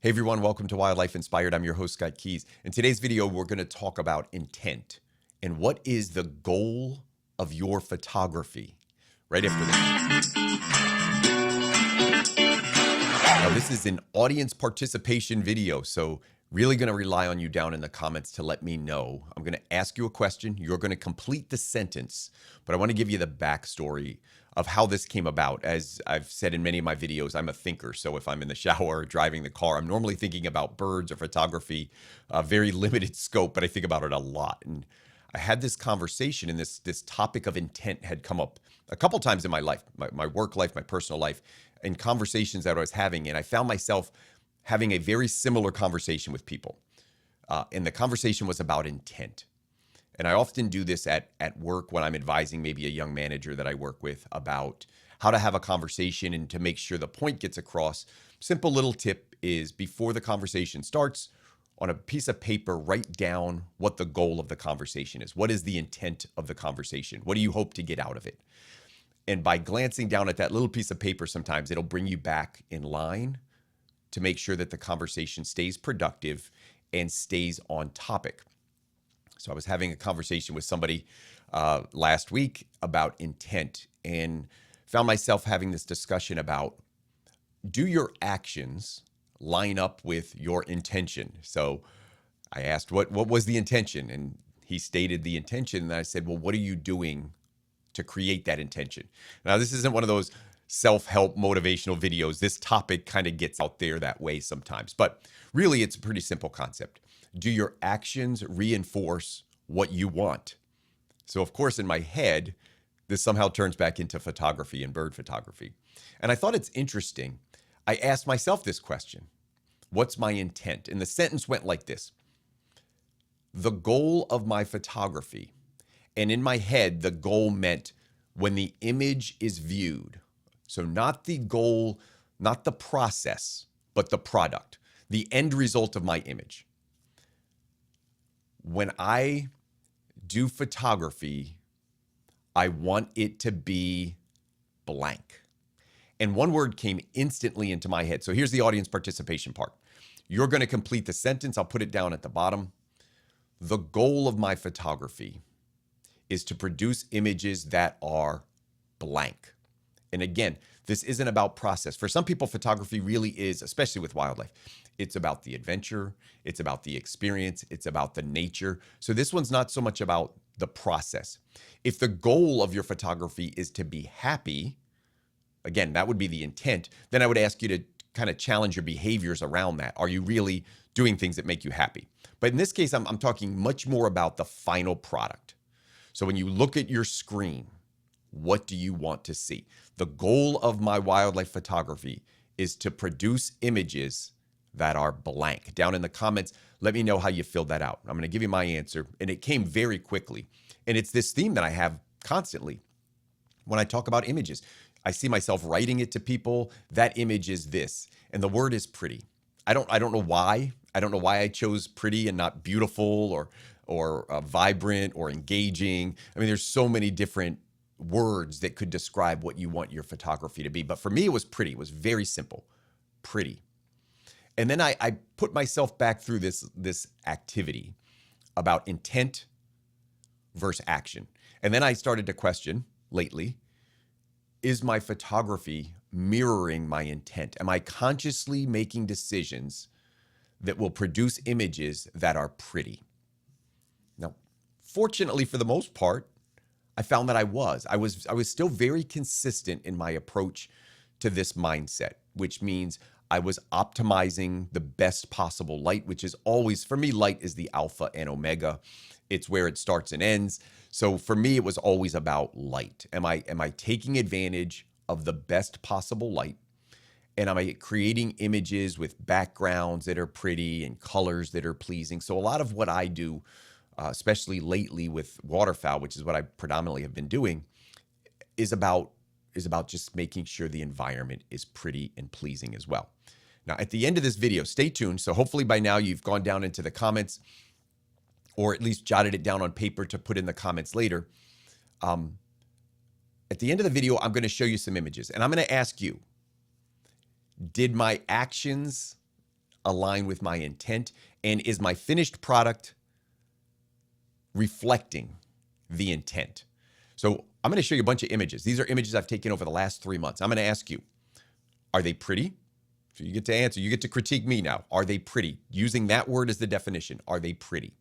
Hey everyone, welcome to Wildlife Inspired. I'm your host, Scott Keys. In today's video, we're going to talk about intent and what is the goal of your photography. Right after this. Now, this is an audience participation video, so really going to rely on you down in the comments to let me know. I'm going to ask you a question. You're going to complete the sentence, but I want to give you the backstory of how this came about. As I've said in many of my videos, I'm a thinker. So if I'm in the shower or driving the car, I'm normally thinking about birds or photography, a very limited scope, but I think about it a lot. And I had this conversation, and this topic of intent had come up a couple times in my life, my work life, my personal life, in conversations that I was having. And I found myself having a very similar conversation with people. And the conversation was about intent. And I often do this at work when I'm advising maybe a young manager that I work with about how to have a conversation and to make sure the point gets across. Simple little tip is before the conversation starts, on a piece of paper, write down what the goal of the conversation is. What is the intent of the conversation? What do you hope to get out of it? And by glancing down at that little piece of paper, sometimes it'll bring you back in line to make sure that the conversation stays productive and stays on topic. So I was having a conversation with somebody last week about intent and found myself having this discussion about, do your actions line up with your intention? So I asked, what was the intention? And he stated the intention. And I said, well, what are you doing to create that intention? Now, this isn't one of those self-help motivational videos. This topic kind of gets out there that way sometimes, but really it's a pretty simple concept. Do your actions reinforce what you want? So of course, in my head, this somehow turns back into photography and bird photography. And I thought it's interesting. I asked myself this question: what's my intent? And the sentence went like this: the goal of my photography. And in my head, the goal meant when the image is viewed. So not the goal, not the process, but the product, the end result of my image. When I do photography, I want it to be blank. And one word came instantly into my head. So here's the audience participation part. You're going to complete the sentence. I'll put it down at the bottom. The goal of my photography is to produce images that are blank. And again, this isn't about process. For some people, photography really is, especially with wildlife, it's about the adventure, it's about the experience, it's about the nature. So this one's not so much about the process. If the goal of your photography is to be happy, again, that would be the intent, then I would ask you to kind of challenge your behaviors around that. Are you really doing things that make you happy? But in this case, I'm talking much more about the final product. So when you look at your screen, what do you want to see? The goal of my wildlife photography is to produce images that are blank. Down in the comments, let me know how you filled that out. I'm going to give you my answer, and it came very quickly. And it's this theme that I have constantly when I talk about images. I see myself writing it to people. That image is this, and the word is pretty. I don't know why. I don't know why I chose pretty and not beautiful or vibrant or engaging. I mean, there's so many different words that could describe what you want your photography to be. But for me, it was pretty. It was very simple. Pretty. And then I put myself back through this activity about intent versus action. And then I started to question lately, is my photography mirroring my intent? Am I consciously making decisions that will produce images that are pretty? Now, fortunately, for the most part, I found that I was still very consistent in my approach to this mindset, which means I was optimizing the best possible light, which is always, for me, light is the alpha and omega. It's where it starts and ends. So for me, it was always about light. Am I taking advantage of the best possible light? And am I creating images with backgrounds that are pretty and colors that are pleasing? So a lot of what I do, especially lately with waterfowl, which is what I predominantly have been doing, is about just making sure the environment is pretty and pleasing as well. Now, at the end of this video, stay tuned. So hopefully by now you've gone down into the comments, or at least jotted it down on paper to put in the comments later. At the end of the video, I'm going to show you some images, and I'm going to ask you, did my actions align with my intent? And is my finished product reflecting the intent? So I'm going to show you a bunch of images. These are images I've taken over the last 3 months. I'm going to ask you, are they pretty? So you get to answer. You get to critique me now. Are they pretty? Using that word as the definition. Are they pretty?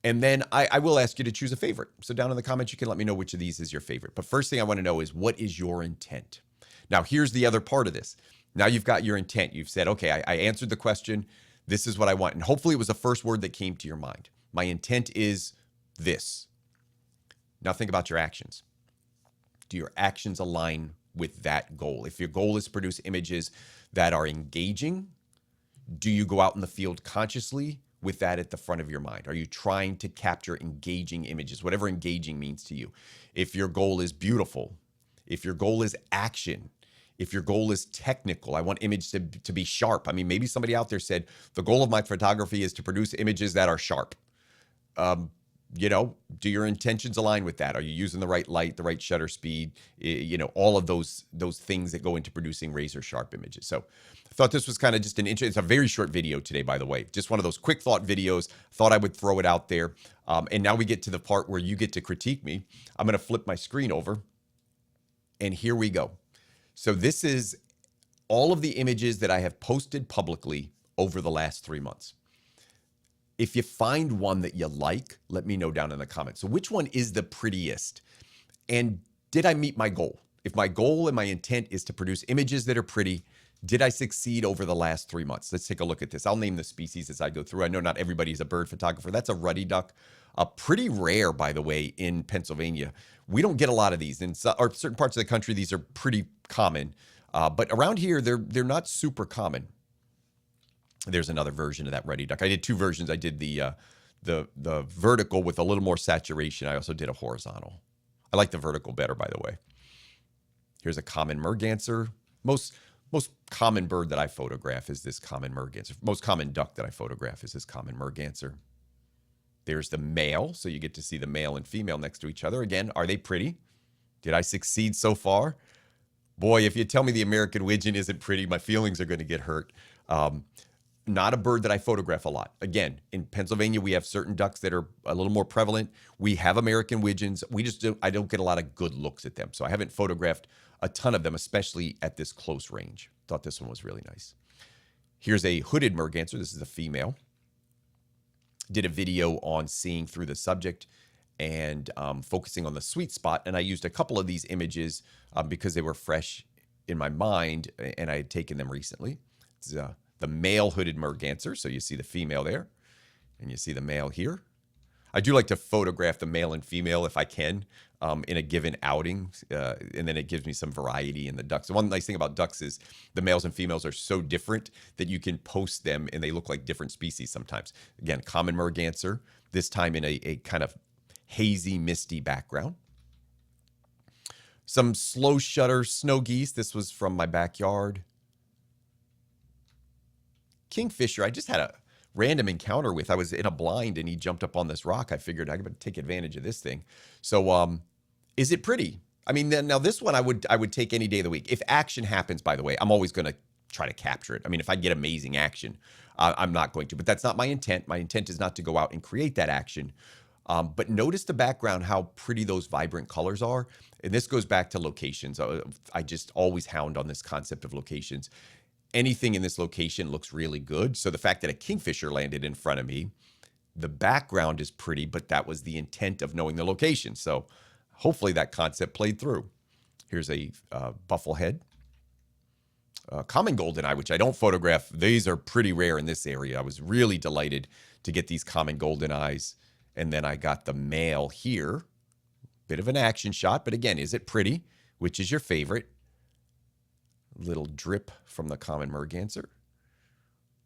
And then I will ask you to choose a favorite. So down in the comments, you can let me know which of these is your favorite. But first thing I want to know is, what is your intent? Now, here's the other part of this. Now you've got your intent. You've said, okay, I answered the question. This is what I want. And hopefully it was the first word that came to your mind. My intent is this. Now think about your actions. Do your actions align with that goal? If your goal is to produce images that are engaging, do you go out in the field consciously with that at the front of your mind? Are you trying to capture engaging images, whatever engaging means to you? If your goal is beautiful, if your goal is action, if your goal is technical, I want image to be sharp. I mean, maybe somebody out there said, the goal of my photography is to produce images that are sharp. You know, do your intentions align with that? Are you using the right light, the right shutter speed? You know, all of those things that go into producing razor sharp images. So I thought this was kind of just an interesting, it's a very short video today, by the way, just one of those quick thought videos. Thought I would throw it out there. And now we get to the part where you get to critique me. I'm going to flip my screen over, and here we go. So this is all of the images that I have posted publicly over the last 3 months. If you find one that you like, let me know down in the comments. So which one is the prettiest? And did I meet my goal? If my goal and my intent is to produce images that are pretty, did I succeed over the last 3 months? Let's take a look at this. I'll name the species as I go through. I know not everybody's a bird photographer. That's a ruddy duck. Pretty rare, by the way, in Pennsylvania. We don't get a lot of these. In certain parts of the country, these are pretty common. But around here, they're not super common. There's another version of that ruddy duck. I did 2 versions. I did the vertical with a little more saturation. I also did a horizontal. I like the vertical better, by the way. Here's a common merganser. Most common bird that I photograph is this common merganser. Most common duck that I photograph is this common merganser. There's the male. So you get to see the male and female next to each other. Again, are they pretty? Did I succeed so far? Boy, if you tell me the American Wigeon isn't pretty, my feelings are going to get hurt. Not a bird that I photograph a lot. Again, in Pennsylvania, we have certain ducks that are a little more prevalent. We have American Wigeons. I don't get a lot of good looks at them. So I haven't photographed a ton of them, especially at this close range. Thought this one was really nice. Here's a hooded merganser. This is a female. Did a video on seeing through the subject and focusing on the sweet spot. And I used a couple of these images because they were fresh in my mind and I had taken them recently. It's the male hooded merganser. So you see the female there and you see the male here. I do like to photograph the male and female if I can in a given outing. And then it gives me some variety in the ducks. The one nice thing about ducks is the males and females are so different that you can post them and they look like different species sometimes. Again, common merganser, this time in a kind of hazy, misty background. Some slow shutter snow geese. This was from my backyard. Kingfisher, I just had a random encounter with. I was in a blind and he jumped up on this rock. I figured I could take advantage of this thing. So is it pretty? I mean, now this one I would take any day of the week. If action happens, by the way, I'm always going to try to capture it. I mean, if I get amazing action, I'm not going to. But that's not my intent. My intent is not to go out and create that action. But notice the background, how pretty those vibrant colors are. And this goes back to locations. I just always hound on this concept of locations. Anything in this location looks really good. So the fact that a kingfisher landed in front of me, the background is pretty, but that was the intent of knowing the location. So hopefully that concept played through. Here's a bufflehead. Common goldeneye, which I don't photograph. These are pretty rare in this area. I was really delighted to get these common goldeneyes. And then I got the male here. Bit of an action shot, but again, is it pretty? Which is your favorite? Little drip from the common merganser.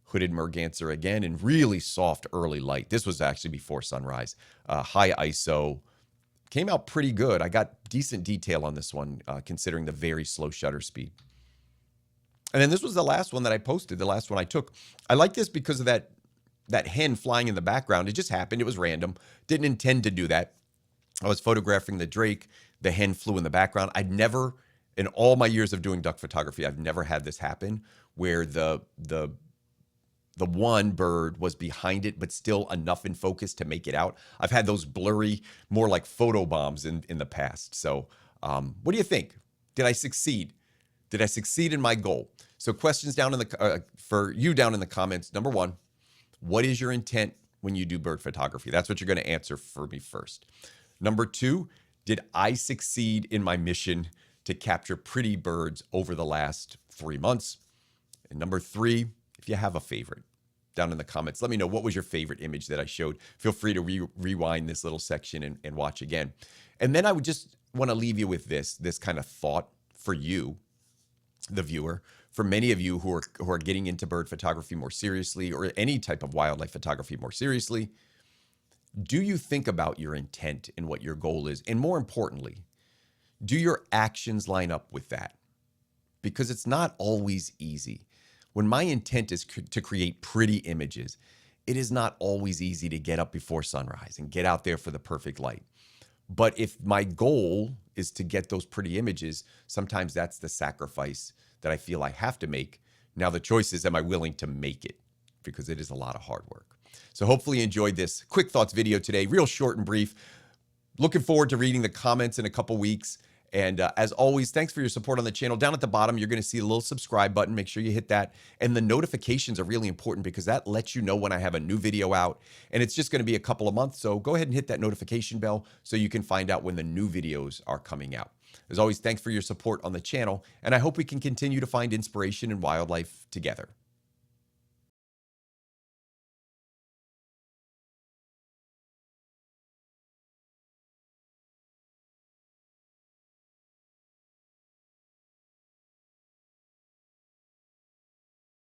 Hooded merganser again in really soft early light. This was actually before sunrise. High ISO. Came out pretty good. I got decent detail on this one considering the very slow shutter speed. And then this was the last one that I posted, the last one I took. I like this because of that hen flying in the background. It just happened. It was random. Didn't intend to do that. I was photographing the drake. The hen flew in the background. I'd never, in all my years of doing duck photography, I've never had this happen where the the one bird was behind it, but still enough in focus to make it out. I've had those blurry, more like photo bombs in the past. So what do you think? Did I succeed? Did I succeed in my goal? So questions down in the for you down in the comments. Number one, what is your intent when you do bird photography? That's what you're going to answer for me first. Number two, did I succeed in my mission to capture pretty birds over the last 3 months? And number three, if you have a favorite, down in the comments, let me know what was your favorite image that I showed. Feel free to rewind this little section and watch again. And then I would just want to leave you with this kind of thought for you, the viewer. For many of you who are getting into bird photography more seriously, or any type of wildlife photography more seriously, do you think about your intent and what your goal is? And more importantly, do your actions line up with that? Because it's not always easy. When my intent is to create pretty images, it is not always easy to get up before sunrise and get out there for the perfect light. But if my goal is to get those pretty images, sometimes that's the sacrifice that I feel I have to make. Now the choice is, am I willing to make it? Because it is a lot of hard work. So hopefully you enjoyed this quick thoughts video today, real short and brief. Looking forward to reading the comments in a couple weeks. And as always, thanks for your support on the channel. Down at the bottom, you're going to see a little subscribe button. Make sure you hit that. And the notifications are really important because that lets you know when I have a new video out. And it's just going to be a couple of months. So go ahead and hit that notification bell so you can find out when the new videos are coming out. As always, thanks for your support on the channel. And I hope we can continue to find inspiration in wildlife together.